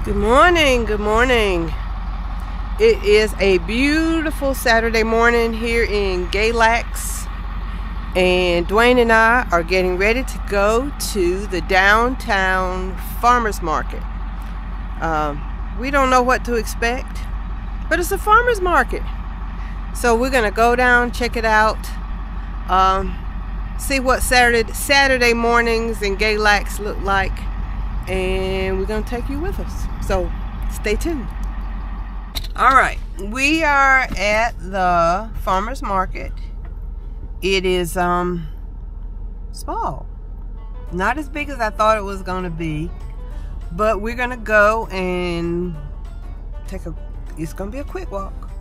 Good morning, good morning. It is a beautiful Saturday morning here in Galax, and Dwayne and I are getting ready to go to the downtown farmers market. We don't know what to expect, but it's a farmers market. So we're gonna go down, check it out, see what Saturday mornings in Galax look like, and we're gonna take you with us. So stay tuned. All right, we are at the farmers market. It is small, not as big as I thought it was gonna be, but we're gonna go and it's gonna be a quick walk.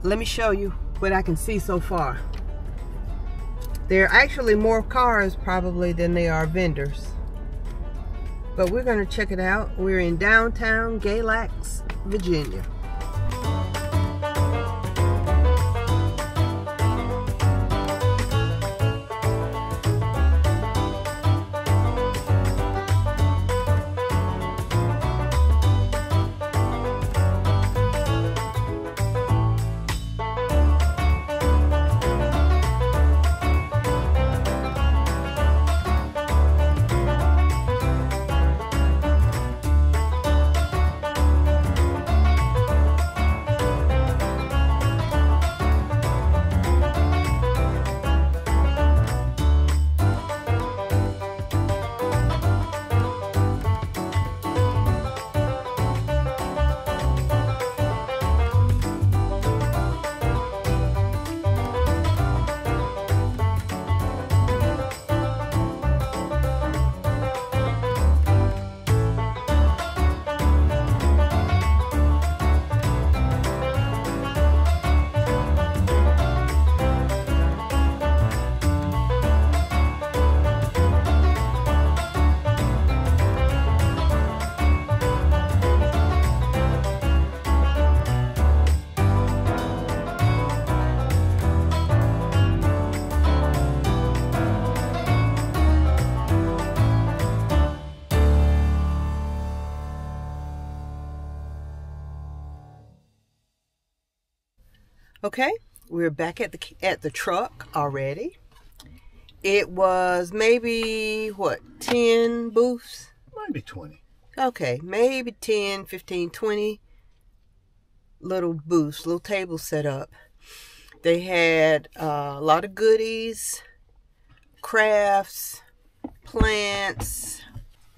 Let me show you what I can see so far. There are actually more cars probably than there are vendors, but we're gonna check it out. We're in downtown Galax, Virginia. Okay, we're back at the truck already. It was maybe, what, 10 booths? Maybe 20. Okay, maybe 10, 15, 20 little booths, little tables set up. They had a lot of goodies, crafts, plants,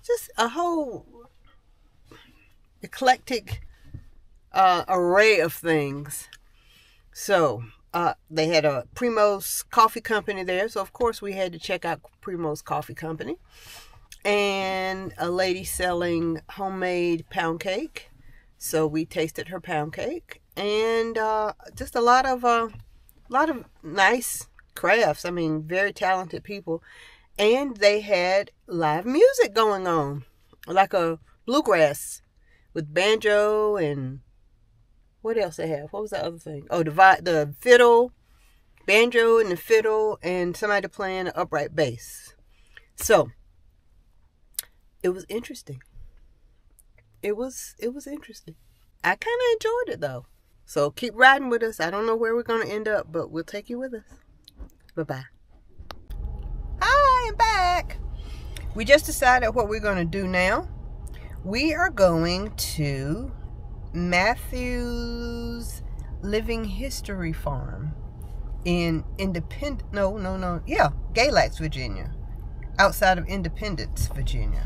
just a whole eclectic array of things. So they had a Primo's Coffee Company there, so of course we had to check out Primo's Coffee Company, and a lady selling homemade pound cake, so we tasted her pound cake, and just a lot of nice crafts. I mean, very talented people, and they had live music going on, like a bluegrass with banjo and what else they have? What was that other thing? Oh, the fiddle, banjo and the fiddle, and somebody playing an upright bass. So it was interesting. It was interesting. I kind of enjoyed it though. So keep riding with us. I don't know where we're going to end up, but we'll take you with us. Bye-bye. Hi, I'm back. We just decided what we're going to do now. We are going to Matthew's Living History Farm in Galax, Virginia, outside of Independence, Virginia.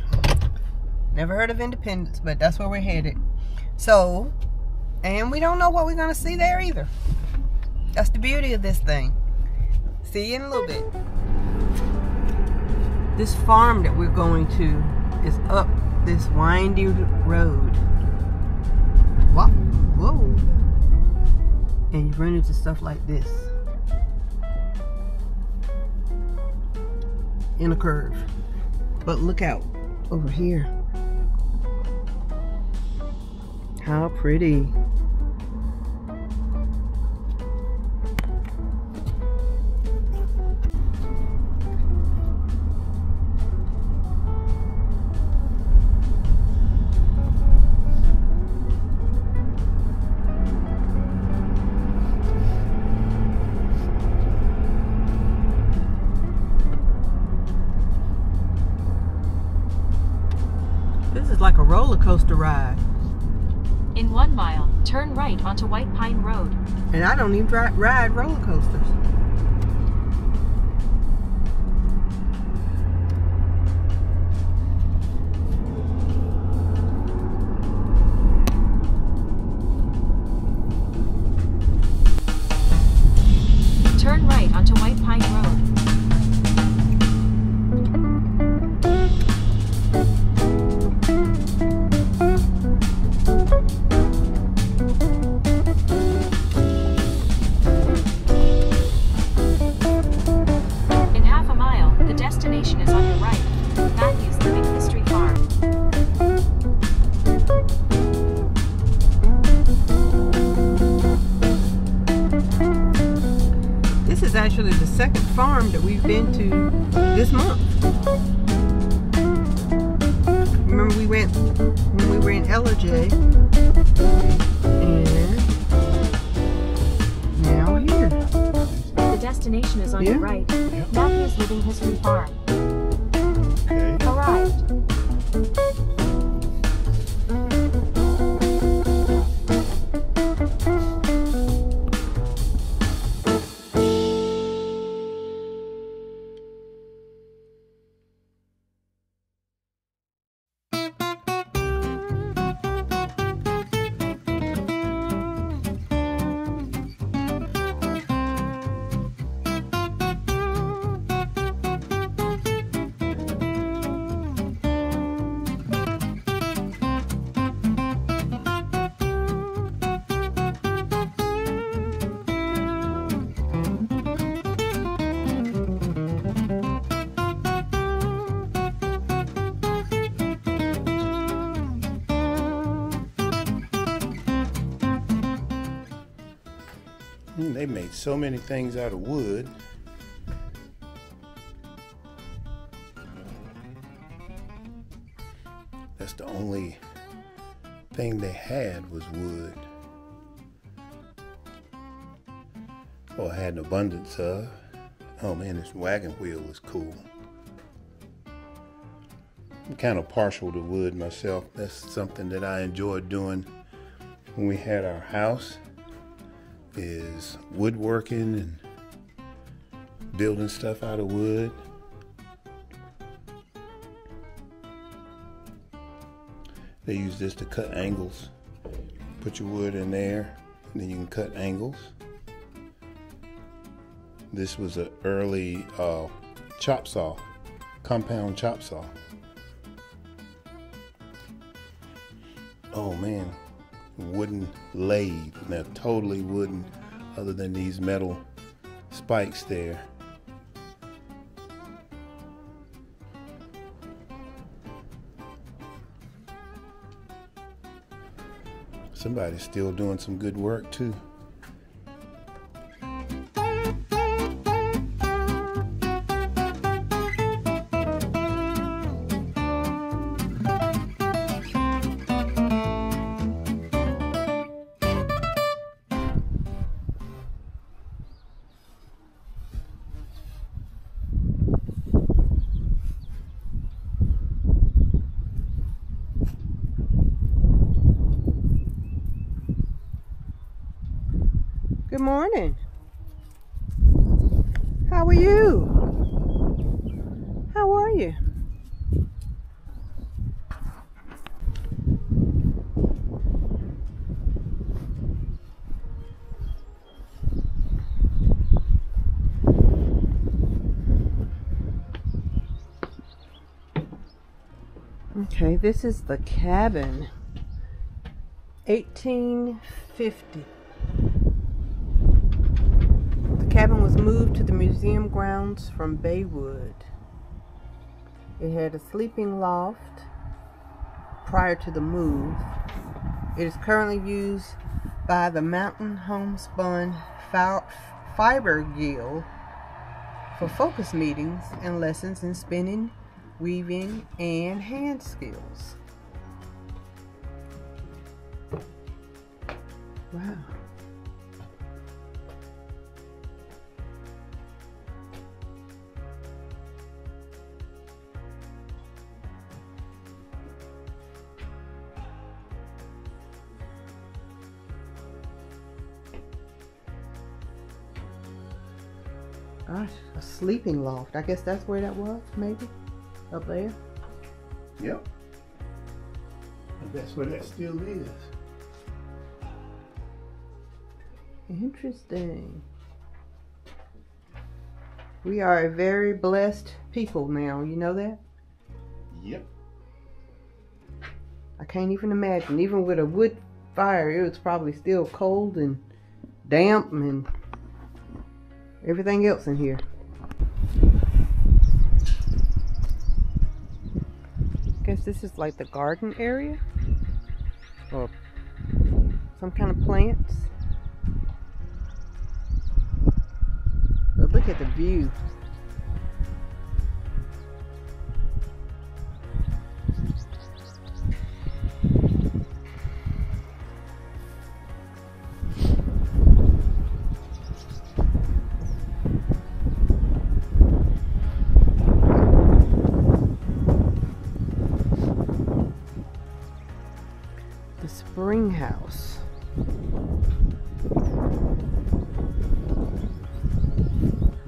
Never heard of Independence, but that's where we're headed. So, and we don't know what we're going to see there either. That's the beauty of this thing. See you in a little bit. This farm that we're going to is up this windy road. Wow. Whoa. And you run into stuff like this in a curve. But look out over here. How pretty. is like a roller coaster ride. In 1 mile, turn right onto White Pine Road. And I don't even ride roller coasters. Turn right onto White Pine Road. In half a mile, the destination is on your right. Matthew's Living History Farm. This is actually the second farm that we've been to this month. Remember we went when we were in LJ, and now here. The destination is on your right. Matthew's Living History Farm. Okay. Arrived. They made so many things out of wood. That's the only thing they had was wood. Or had an abundance of. Oh man, this wagon wheel is cool. I'm kind of partial to wood myself. That's something that I enjoyed doing when we had our house, is woodworking and building stuff out of wood. They use this to cut angles. Put your wood in there, and then you can cut angles. This was an early chop saw, compound chop saw. Oh man, wooden lathe. Now totally wooden, other than these metal spikes there. Somebody's still doing some good work too. Good morning. How are you? How are you? Okay, this is the cabin. 1850. The cabin was moved to the museum grounds from Baywood. It had a sleeping loft prior to the move. It is currently used by the Mountain Homespun Fiber Guild for focus meetings and lessons in spinning, weaving, and hand skills. Wow. Gosh, a sleeping loft. I guess that's where that was, maybe? Up there? Yep. And that's where that still is. Interesting. We are a very blessed people now, you know that? Yep. I can't even imagine. Even with a wood fire, it was probably still cold and damp and everything else in here. Guess this is like the garden area or some kind of plants. But look at the view. The spring house.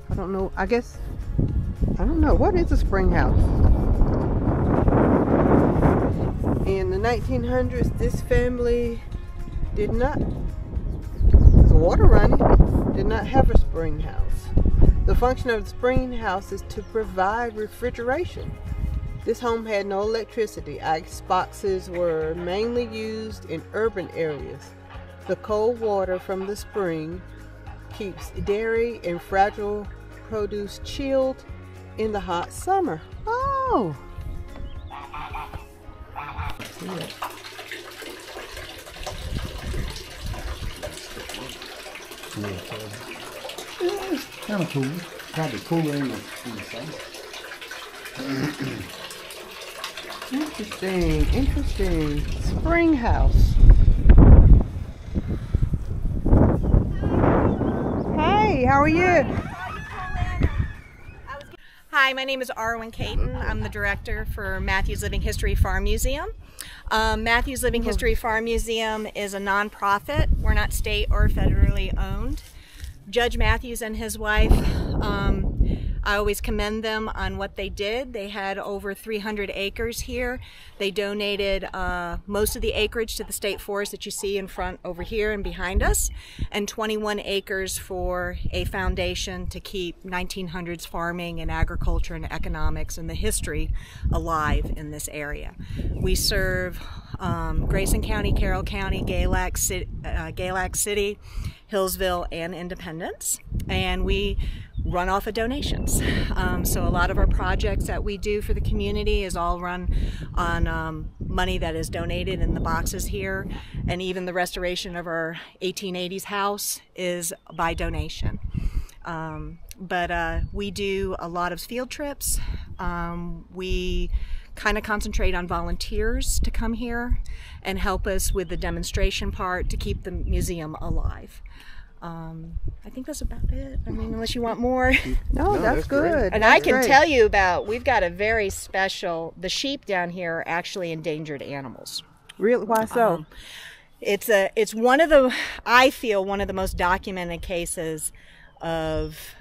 I don't know. I don't know. What is a spring house? In the 1900s, this family did not, there's water running, did not have a spring house. The function of the spring house is to provide refrigeration. This home had no electricity. Ice boxes were mainly used in urban areas. The cold water from the spring keeps dairy and fragile produce chilled in the hot summer. Oh! Yeah. Yeah, it's kind of cool. Probably cooler in the summer. Interesting, interesting. Spring house. Hey, how are you? Hi, my name is Arwen Caton. I'm the director for Matthews Living History Farm Museum. Matthews Living History Farm Museum is a nonprofit. We're not state or federally owned. Judge Matthews and his wife, I always commend them on what they did. They had over 300 acres here. They donated most of the acreage to the state forest that you see in front over here and behind us, and 21 acres for a foundation to keep 1900s farming and agriculture and economics and the history alive in this area. We serve Grayson County, Carroll County, Galax City, Hillsville, and Independence, and we run off of donations. So a lot of our projects that we do for the community is all run on money that is donated in the boxes here, and even the restoration of our 1880s house is by donation. But we do a lot of field trips. We kind of concentrate on volunteers to come here and help us with the demonstration part to keep the museum alive. I think that's about it. I mean, unless you want more. No, that's good. Great. And I can tell you about, we've got a very special, the sheep down here are actually endangered animals. Really? Why so? It's one of the, I feel, one of the most documented cases of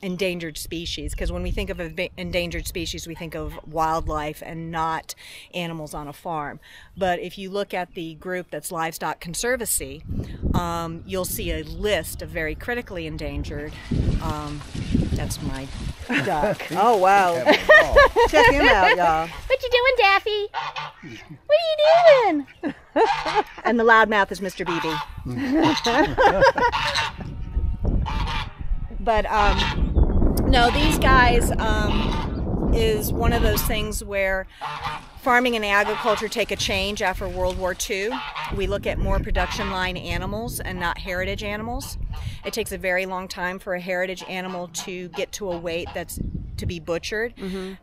endangered species, because when we think of endangered species we think of wildlife and not animals on a farm. But if you look at the group that's Livestock Conservancy, you'll see a list of very critically endangered. That's my duck. Oh wow. Check him out, y'all. What you doing, Daffy? What are you doing? And the loudmouth is Mr. BB. But no, these guys is one of those things where farming and agriculture take a change after World War II. We look at more production line animals and not heritage animals. It takes a very long time for a heritage animal to get to a weight that's to be butchered.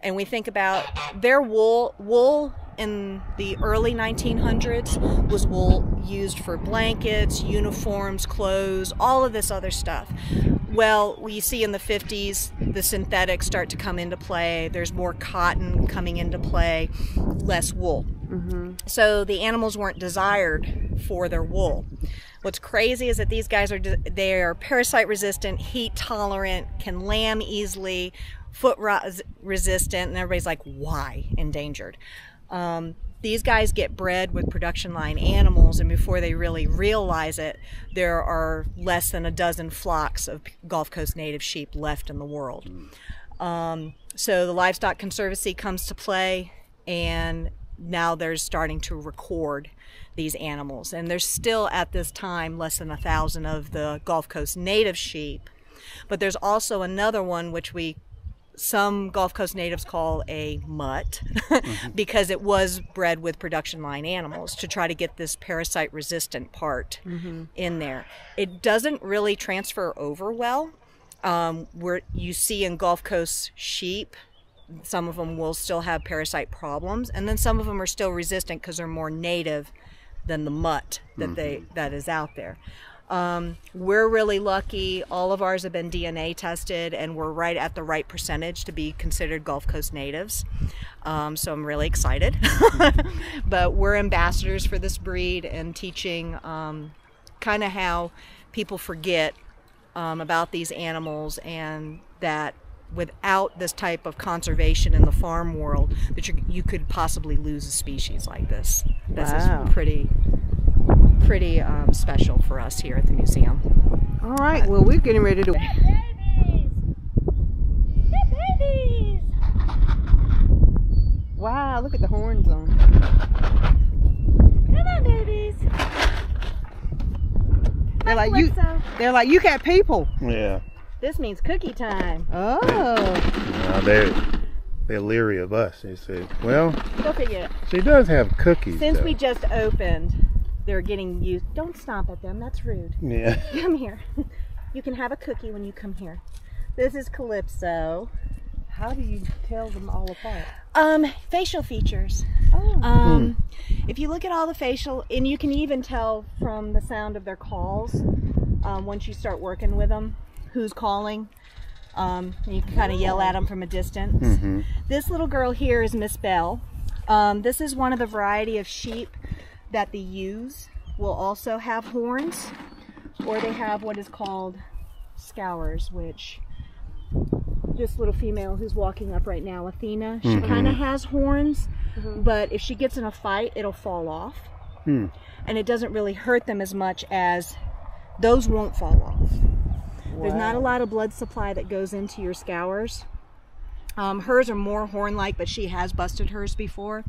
And we think about their wool in the early 1900s was wool used for blankets, uniforms, clothes, all of this other stuff. Well, we see in the 50s the synthetics start to come into play. There's more cotton coming into play, less wool. So the animals weren't desired for their wool. What's crazy is that these guys they are parasite resistant, heat tolerant, can lamb easily, foot rot resistant, and everybody's like, why endangered? These guys get bred with production line animals, and before they really realize it, there are less than a dozen flocks of Gulf Coast native sheep left in the world. So the Livestock Conservancy comes to play, and now they're starting to record these animals. And there's still at this time less than 1,000 of the Gulf Coast native sheep. But there's also another one which some Gulf Coast natives call a mutt because it was bred with production line animals to try to get this parasite resistant part in there. It doesn't really transfer over well. Where you see in Gulf Coast sheep, some of them will still have parasite problems, and then some of them are still resistant because they're more native than the mutt that is out there. We're really lucky. All of ours have been DNA tested, and we're right at the right percentage to be considered Gulf Coast natives. So I'm really excited. But we're ambassadors for this breed and teaching kind of how people forget about these animals, and that without this type of conservation in the farm world, that you could possibly lose a species like this. This is pretty special for us here at the museum. All right, well, we're getting ready to... Babies! They're babies! Wow, look at the horns on. Come on, babies! They're like, you got people. Yeah. This means cookie time. Oh. Now they're leery of us. They say, well, Go figure it. she does have cookies. Since though. we just opened, they're getting used. Don't stomp at them. That's rude. Yeah. Come here. You can have a cookie when you come here. This is Calypso. How do you tell them all apart? Facial features. Oh. If you look at all the facial, and you can even tell from the sound of their calls, once you start working with them, who's calling. You can kind of yell at them from a distance. This little girl here is Miss Belle. This is one of the variety of sheep that the ewes will also have horns, or they have what is called scours, which this little female who's walking up right now, Athena, she kind of has horns, but if she gets in a fight, it'll fall off. And it doesn't really hurt them as much as those won't fall off. There's not a lot of blood supply that goes into your scours. Hers are more horn-like, but she has busted hers before.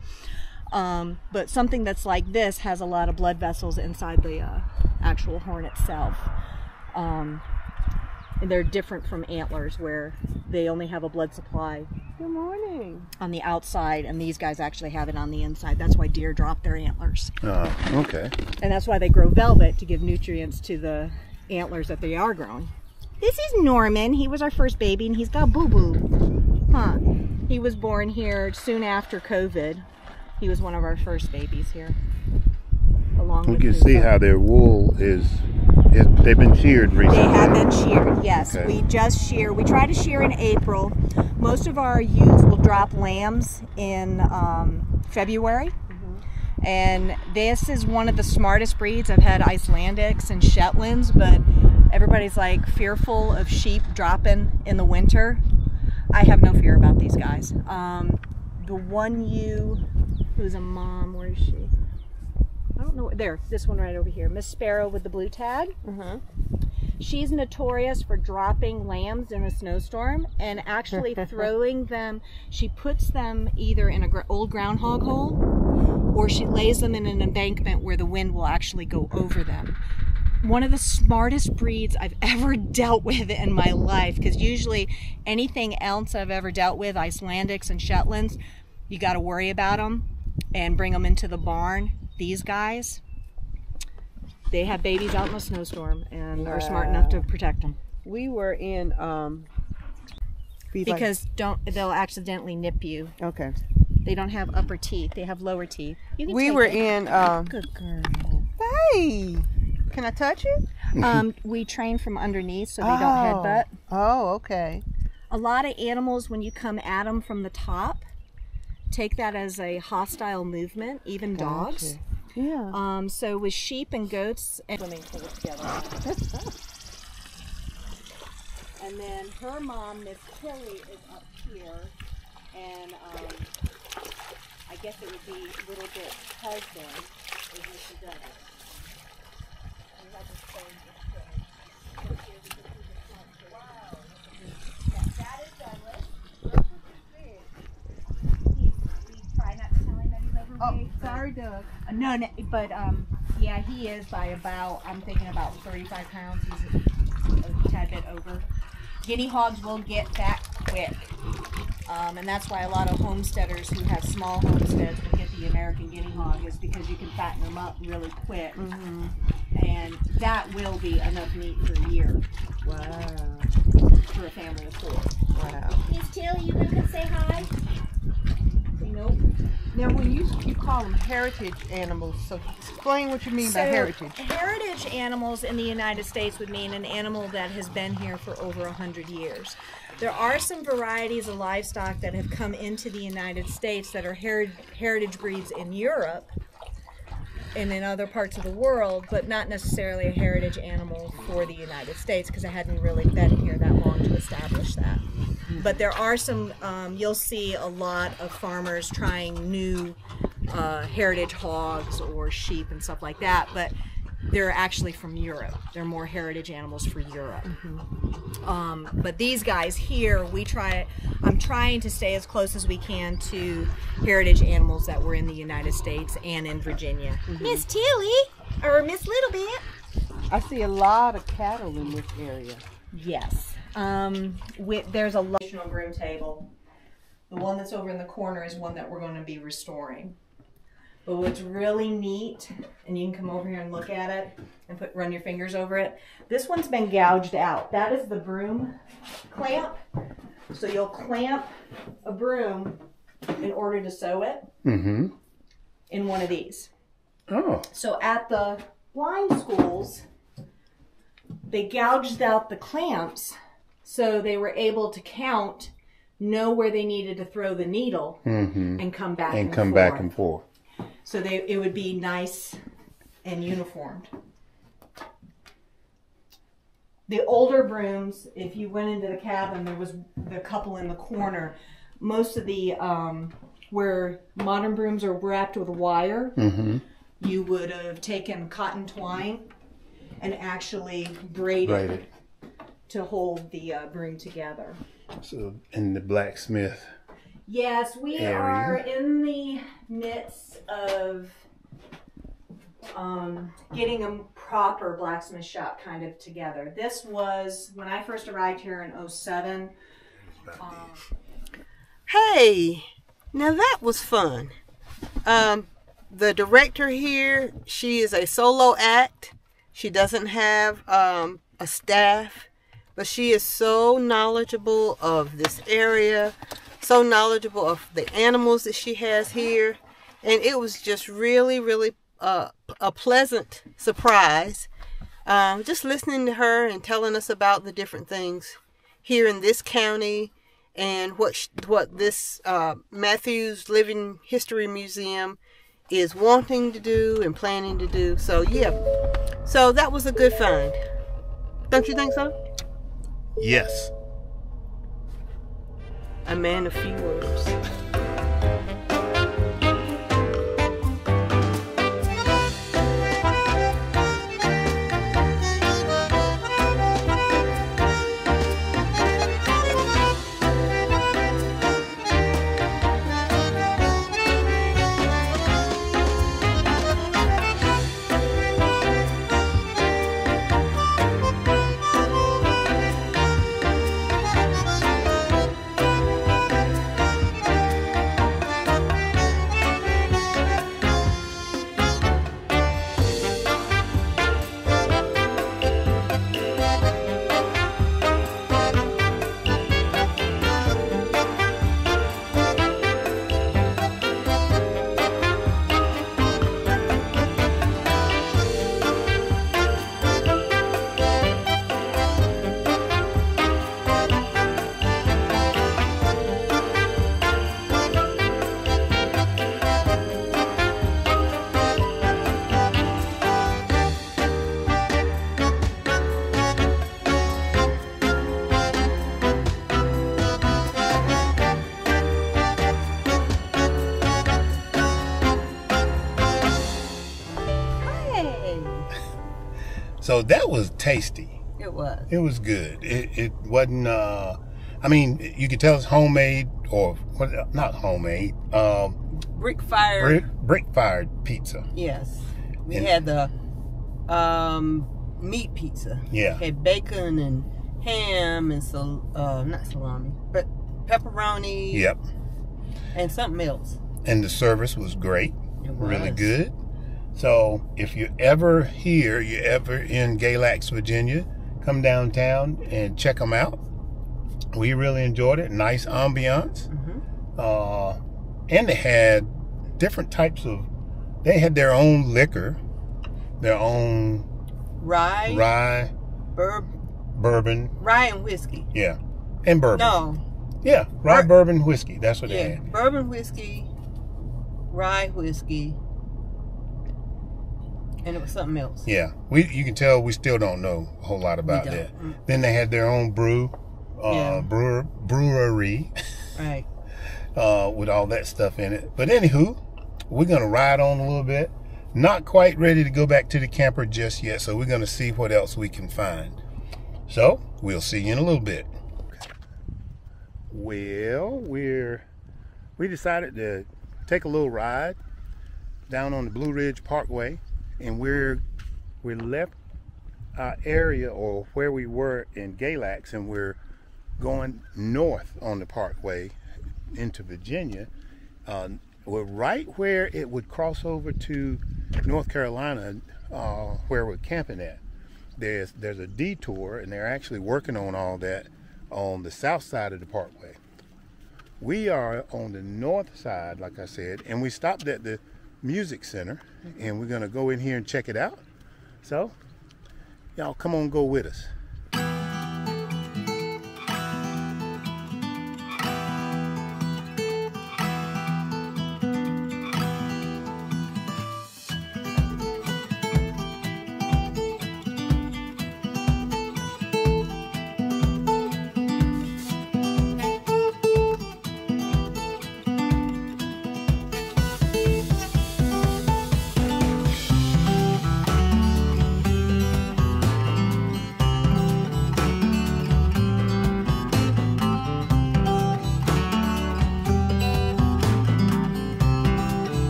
But something that's like this has a lot of blood vessels inside the actual horn itself. And they're different from antlers, where they only have a blood supply Good morning. on the outside, and these guys actually have it on the inside. That's why deer drop their antlers. Okay. And that's why they grow velvet, to give nutrients to the antlers that they are growing. This is Norman. He was our first baby, and he's got boo-boo. Huh. He was born here soon after COVID. He was one of our first babies here. Along We with can his, see how their wool is, they've been sheared recently. They have been sheared, yes. Okay. We just shear. We try to shear in April. Most of our ewes will drop lambs in February. And this is one of the smartest breeds. I've had Icelandics and Shetlands, but everybody's like fearful of sheep dropping in the winter. I have no fear about these guys. The one ewe who's a mom, where is she? I don't know. There, this one right over here. Miss Sparrow with the blue tag. She's notorious for dropping lambs in a snowstorm and actually throwing them. She puts them either in an old groundhog hole, or she lays them in an embankment where the wind will actually go over them. One of the smartest breeds I've ever dealt with in my life, because usually anything else I've ever dealt with, Icelandics and Shetlands, you got to worry about them and bring them into the barn. These guys, they have babies out in a snowstorm and are smart enough to protect them. We were in Because they'll accidentally nip you. Okay. They don't have upper teeth. They have lower teeth. You can We take were it. in Good girl. Hey, can I touch it? We train from underneath so they don't headbutt. Oh, okay. A lot of animals, when you come at them from the top, take that as a hostile movement, even dogs. Yeah. So with sheep and goats and swimming pool together. And then her mom, Miss Tilly, is up here, and I guess it would be Little Bit's husband is Mr. Douglas. And that's his phone, Miss Tilly. That is Douglas. We try not to tell him that he's overweight. Oh, sorry, Doug. No, but yeah, he is by about, I'm thinking about 35 pounds. He's a tad bit over. Guinea hogs will get fat quick, and that's why a lot of homesteaders who have small homesteads will get the American guinea hog, is because you can fatten them up really quick, and that will be enough meat for a year. Wow. For a family of 4. Wow. Miss Tilly, you gonna come say hi? Nope. Now, when you call them heritage animals, so explain what you mean by heritage. Heritage animals in the United States would mean an animal that has been here for over 100 years. There are some varieties of livestock that have come into the United States that are heritage breeds in Europe and in other parts of the world, but not necessarily a heritage animal for the United States, because it hadn't really been here that long to establish that. But there are some, you'll see a lot of farmers trying new heritage hogs or sheep and stuff like that, but they're actually from Europe. They're more heritage animals for Europe. But these guys here, I'm trying to stay as close as we can to heritage animals that were in the United States and in Virginia. Miss Tilly, or Miss Little Bit. I see a lot of cattle in this area. Yes. There's a traditional groom table. The one that's over in the corner is one that we're going to be restoring. But what's really neat, and you can come over here and look at it and run your fingers over it. This one's been gouged out. That is the broom clamp. So you'll clamp a broom in order to sew it in one of these. Oh. So at the blind schools, they gouged out the clamps so they were able to count, know where they needed to throw the needle, and come back and forth. So it would be nice and uniformed. The older brooms, if you went into the cabin, there was the couple in the corner. Most of the, where modern brooms are wrapped with wire, you would have taken cotton twine and actually braided to hold the broom together. So in the blacksmith. Yes, we area. are in the midst of getting a proper blacksmith shop kind of together. This was when I first arrived here in 2007. Hey, now that was fun. The director here, she is a solo act. She doesn't have a staff, but she is so knowledgeable of this area, so knowledgeable of the animals that she has here, and it was just really, really a pleasant surprise. Just listening to her and telling us about the different things here in this county and what this Matthews Living History Museum is wanting to do and planning to do. So yeah, so that was a good find. Don't you think so? Yes. A man of few words. So that was tasty. It was. It was good. It wasn't. I mean, you could tell it's homemade or not homemade. Brick fired. Brick fired pizza. Yes, we had the meat pizza. Yeah. Had bacon and ham and not salami, but pepperoni. Yep. And something else. And the service was great. It was. Really good. So if you're ever here, you're ever in Galax, Virginia, come downtown and check them out. We really enjoyed it. Nice ambiance. And they had different types of, they had their own liquor, their own rye, bourbon. Rye and whiskey. Yeah. And bourbon. No. Yeah. Rye, bourbon, whiskey. That's what they had. Bourbon whiskey, rye whiskey, and it was something else. Yeah. You can tell we still don't know a whole lot about that. Then they had their own brewery. Right. With all that stuff in it. But anywho, we're going to ride on a little bit. Not quite ready to go back to the camper just yet, so we're going to see what else we can find. So, we'll see you in a little bit. Well, we decided to take a little ride down on the Blue Ridge Parkway, and we left our area, or where we were in Galax, and we're going north on the parkway into Virginia. We're right where it would cross over to North Carolina, where we're camping at. There's a detour, and they're actually working on all that on the south side of the parkway. We are on the north side, like I said, and we stopped at the music center, and we're gonna go in here and check it out. So y'all come on, go with us.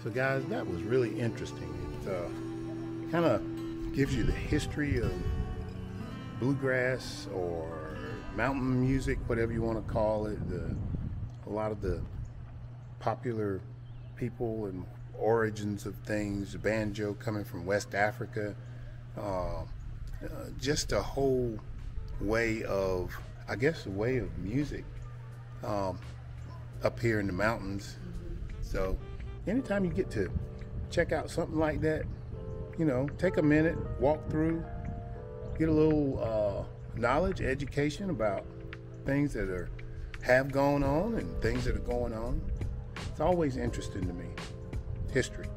So guys, that was really interesting. It kind of gives you the history of bluegrass or mountain music, whatever you want to call it. A lot of the popular people and origins of things, the banjo coming from West Africa, just a whole way of, I guess, a way of music up here in the mountains. So anytime you get to check out something like that, you know, take a minute, walk through, get a little knowledge, education about things that have gone on and things that are going on. It's always interesting to me. History.